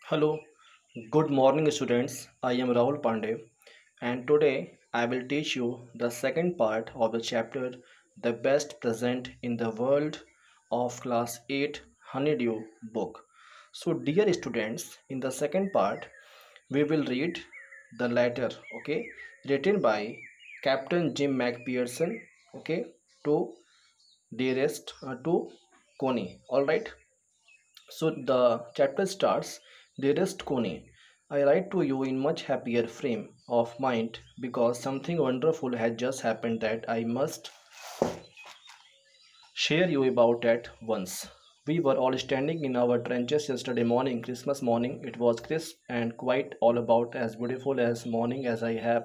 Hello, good morning, students. I am Rahul Pandey, and today I will teach you the second part of the chapter The Best Present in the World of Class 8 Honeydew book. So, dear students, in the second part, we will read the letter, okay, written by Captain Jim McPherson, okay, to to Connie. All right. So the chapter starts, Dearest Connie, I write to you in much happier frame of mind because something wonderful has just happened that I must share you about at once. We were all standing in our trenches yesterday morning, Christmas morning. It was crisp and quite all about as beautiful as morning as I have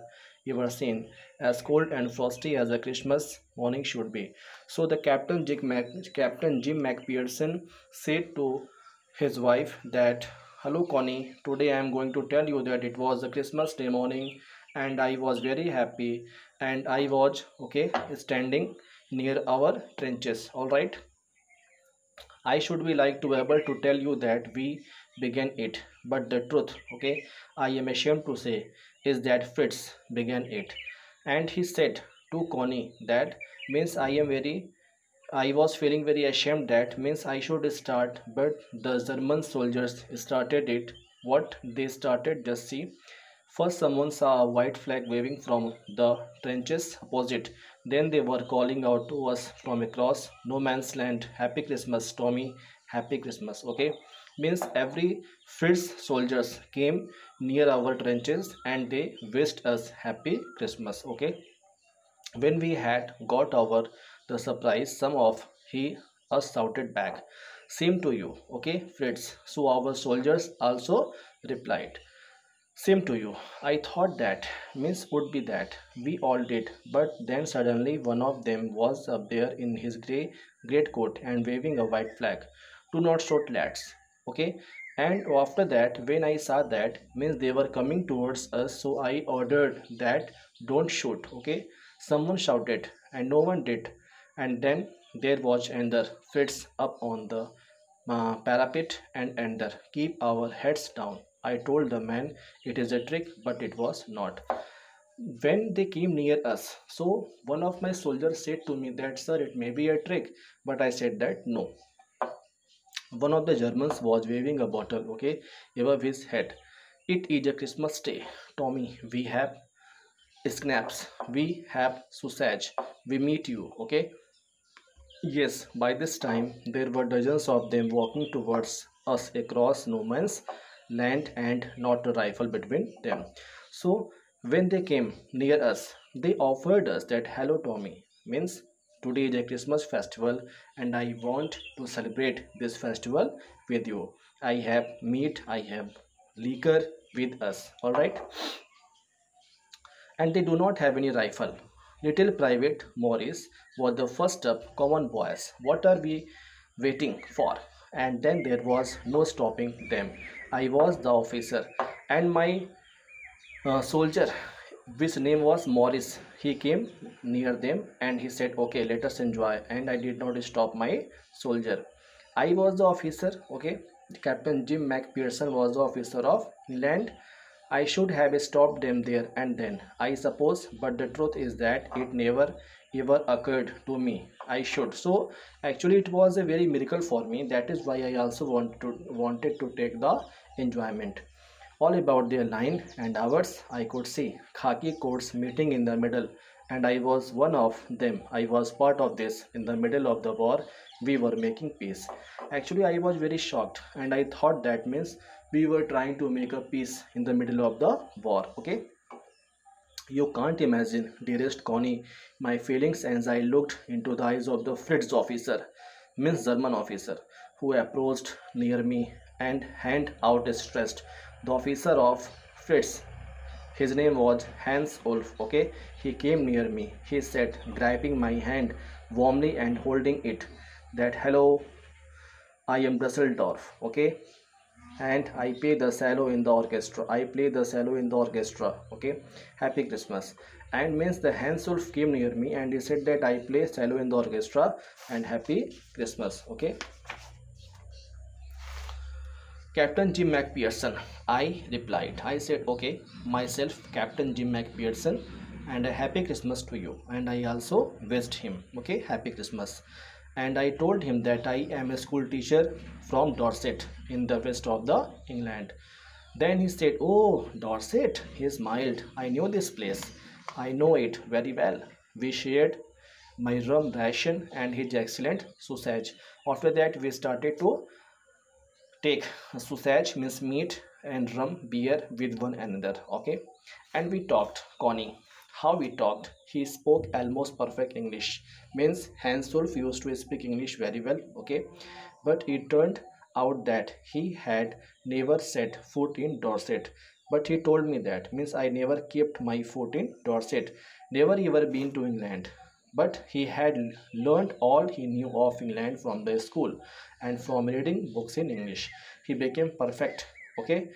ever seen, as cold and frosty as a Christmas morning should be. So the Captain Jim McPherson said to his wife that, Hello Connie, today I am going to tell you that it was a Christmas day morning and I was very happy and I was standing near our trenches. All right, I should be like to able to tell you that we began it, but the truth, I am ashamed to say, is that Fritz began it. And he said to Connie that means I was feeling very ashamed that means I should start, but the German soldiers started it. What they started, just see. First, someone saw a white flag waving from the trenches opposite. Then they were calling out to us from across no man's land, Happy Christmas, Tommy, Happy Christmas. Okay, means every Fritz soldiers came near our trenches and they wished us Happy Christmas. Okay, when we had got over the surprise, some of he us shouted back, Same to you, okay, Fritz. So our soldiers also replied. Same to you. I thought that means would be that. We all did. But then suddenly one of them was up there in his great coat and waving a white flag. Do not shoot lads. Okay. And after that, when I saw that, means they were coming towards us, so I ordered that don't shoot. Okay. Someone shouted and no one did. And then there was another Fritz up on the parapet and enter. Keep our heads down. I told the man it is a trick, but it was not. When they came near us, so one of my soldiers said to me that, Sir, it may be a trick, but I said that no. One of the Germans was waving a bottle, above his head. It is a Christmas day. Tommy, we have scnaps, we have sausage, we meet you, okay? Yes, by this time there were dozens of them walking towards us across no man's land and not a rifle between them. So when they came near us, they offered us that hello Tommy means today is a Christmas festival and I want to celebrate this festival with you. I have meat, I have liquor with us. Alright, and they do not have any rifle. Little Private Morris was the first up. Common boys, what are we waiting for? And then there was no stopping them. I was the officer, and my soldier, which name was Morris, he came near them and he said, Okay, let us enjoy. And I did not stop my soldier. I was the officer, Captain Jim McPherson was the officer of Inland. I should have stopped them there and then, I suppose, but the truth is that it never ever occurred to me. I should. So actually it was a very miracle for me. That is why I also wanted to take the enjoyment. All about their line and ours, I could see khaki coats meeting in the middle, and I was one of them. I was part of this. In the middle of the war, we were making peace. Actually, I was very shocked, and I thought that means we were trying to make a peace in the middle of the war. Okay, you can't imagine, dearest Connie, my feelings as I looked into the eyes of the Fritz officer, means German officer, who approached near me and hand outstretched. The officer of Fritz, his name was Hans Wolf. Okay, he came near me. He said, grasping my hand warmly and holding it, that hello, I am Dusseldorf. Okay, and I play the cello in the orchestra. I play the cello in the orchestra. Okay, Happy Christmas. And means the Hans Wolf came near me and he said that I play cello in the orchestra and Happy Christmas. Okay. Captain Jim McPherson, I replied. I said, okay, myself, Captain Jim McPherson, and a happy Christmas to you. And I also wished him, okay, happy Christmas. And I told him that I am a school teacher from Dorset in the west of the England. Then he said, oh, Dorset. He smiled. I knew this place. I know it very well. We shared my rum ration and his excellent sausage. After that, we started to take sausage means meat and rum beer with one another, okay. And we talked, Connie. How we talked? He spoke almost perfect English, means Hans Wolf used to speak English very well, okay. But it turned out that he had never set foot in Dorset. But he told me that, means I never kept my foot in Dorset, never ever been to England. But he had learned all he knew of England from the school and from reading books in English. He became perfect, okay,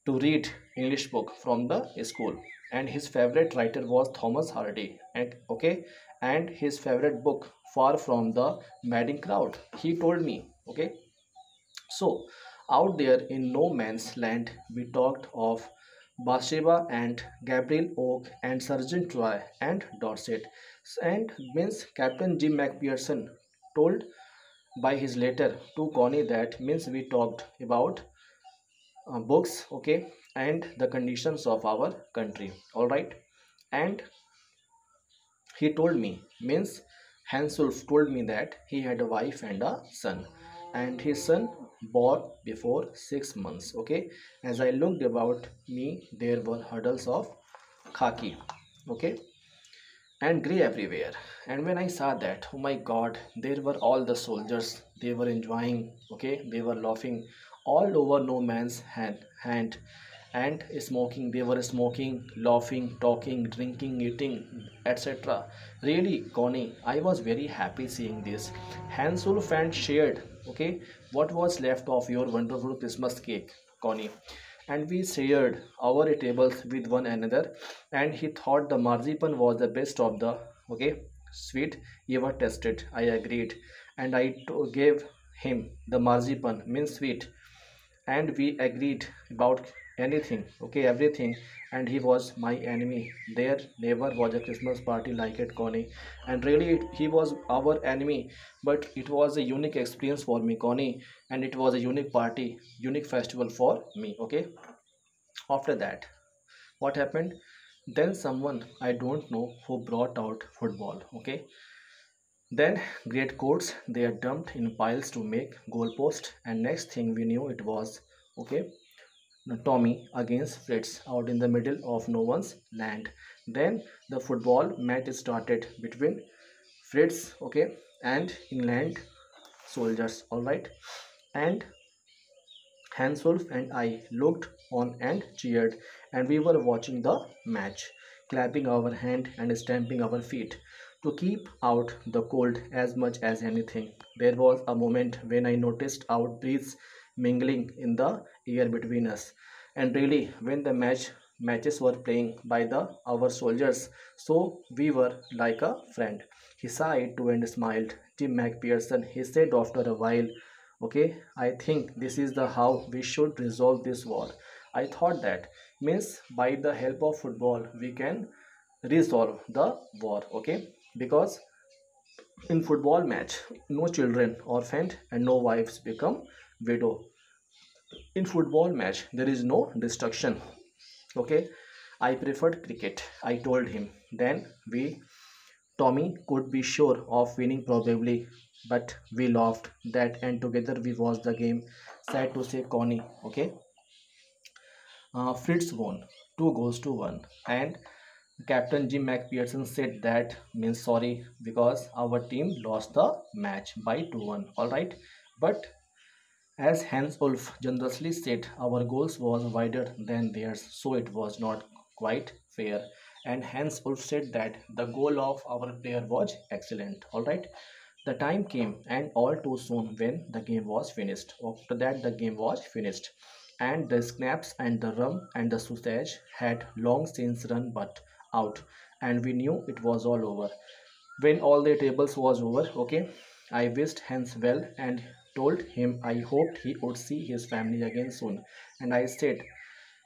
to read English book from the school. And his favorite writer was Thomas Hardy. And okay, and his favorite book, Far from the Madding Crowd. He told me, okay. So out there in no man's land, we talked of Bathsheba and Gabriel Oak and Sergeant Troy and Dorset. And means Captain Jim McPherson told by his letter to Connie that means we talked about books, okay, and the conditions of our country, all right. And he told me, means Hansulf told me that he had a wife and a son, and his son born before 6 months, okay. As I looked about me, there were huddles of khaki, okay, and grey everywhere. And when I saw that, oh my god, there were all the soldiers. They were enjoying, okay, they were laughing all over no man's hand and smoking. They were smoking, laughing, talking, drinking, eating, etc. Really, Connie, I was very happy seeing this. Hans Wolf and shared, okay, what was left of your wonderful Christmas cake, Connie. And we shared our tables with one another, and he thought the marzipan was the best of the, okay, sweet ever tasted. I agreed, and gave him the marzipan means sweet, and we agreed about anything, okay, everything. And he was my enemy. There never was a Christmas party like it, Connie. And really he was our enemy, but it was a unique experience for me, Connie. And it was a unique party, unique festival for me, okay. After that, what happened? Then someone I don't know who brought out football, okay. Then great coats they are dumped in piles to make goalpost, and next thing we knew it was, okay, Tommy against Fritz out in the middle of no one's land. Then the football match started between Fritz, okay, and England soldiers, all right. And Hanswolf and I looked on and cheered, and we were watching the match, clapping our hand and stamping our feet to keep out the cold as much as anything. There was a moment when I noticed our breaths mingling in the air between us, and really, when the matches were playing by the our soldiers, so we were like a friend. He sighed too and smiled. Tim McPherson, he said after a while, okay, I think this is the how we should resolve this war. I thought that means by the help of football we can resolve the war, okay, because in football match no children orphaned and no wives become widow. In football match there is no destruction, okay. I preferred cricket, I told him. Then we Tommy could be sure of winning probably, but we laughed that and together we watched the game. Sad to say, Connie, okay, Fritz won 2 goals to 1. And Captain Jim McPherson said that means sorry because our team lost the match by 2-1. All right, but as Hans Ulf generously said, our goals was wider than theirs, so it was not quite fair. And Hans Ulf said that the goal of our player was excellent. All right, the time came, and all too soon when the game was finished. After that, the game was finished, and the scnaps and the rum and the sausage had long since run but out, and we knew it was all over. When all the tables was over, okay, I wished Hans well, and told him I hoped he would see his family again soon. And I said,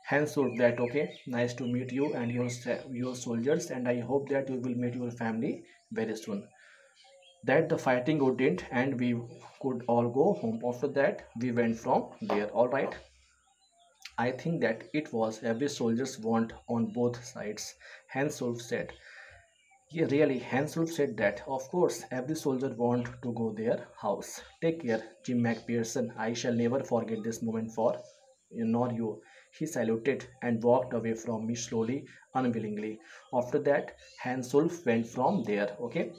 Hans would that okay, nice to meet you and your soldiers, and I hope that you will meet your family very soon. That the fighting would end and we could all go home. After that, we went from there. All right. I think that it was every soldier's want on both sides. Hans Wolf said. Yeah, really, Hans Wolf said that. Of course, every soldier want to go their house. Take care, Jim McPherson. I shall never forget this moment for you, nor you. He saluted and walked away from me slowly, unwillingly. After that, Hans Wolf went from there. Okay.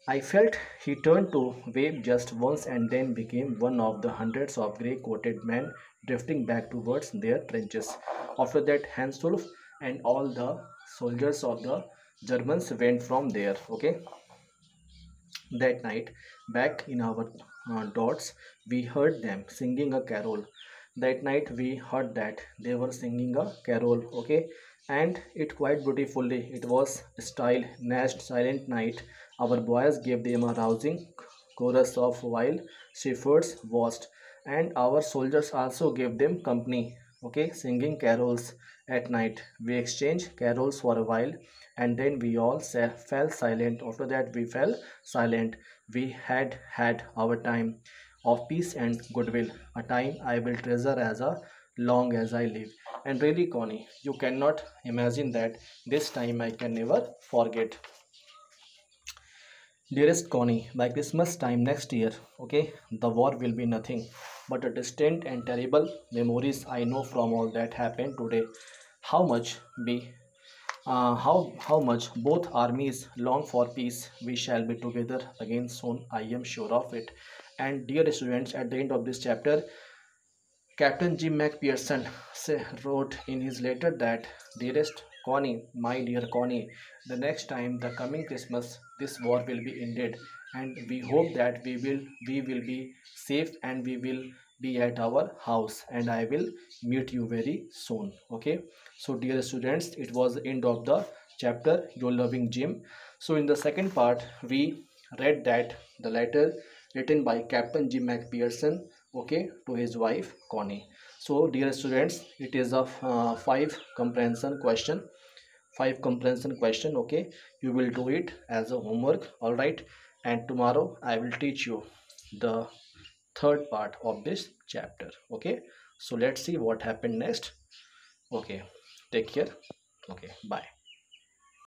I felt he turned to wave just once and then became one of the hundreds of grey coated men drifting back towards their trenches. After that, Hans Wolf and all the soldiers of the Germans went from there. Okay, that night, back in our dots, we heard them singing a carol. That night, we heard that they were singing a carol. Okay, and it quite beautifully. It was style, nest, silent night. Our boys gave them a rousing chorus of while shepherds watched, and our soldiers also gave them company. Okay, singing carols at night. We exchanged carols for a while, and then we all fell silent. After that, we fell silent. We had had our time of peace and goodwill, a time I will treasure as a long as I live. And really, Connie, you cannot imagine that this time I can never forget. Dearest Connie, by Christmas time next year, okay, the war will be nothing but a distant and terrible memories I know from all that happened today. How much we how much both armies long for peace. We shall be together again soon. I am sure of it. And dear students, at the end of this chapter, Captain Jim McPherson wrote in his letter that, Dearest Connie, my dear Connie, the next time, the coming Christmas, this war will be ended, and we hope that we will be safe and we will be at our house, and I will meet you very soon. Okay. So, dear students, it was the end of the chapter Your Loving Jim. So, in the second part, we read that the letter written by Captain Jim McPherson, okay, to his wife Connie. So dear students, it is a five comprehension question, okay. You will do it as a homework, all right. And tomorrow I will teach you the third part of this chapter. Okay, so let's see what happened next. Okay, take care. Okay, bye.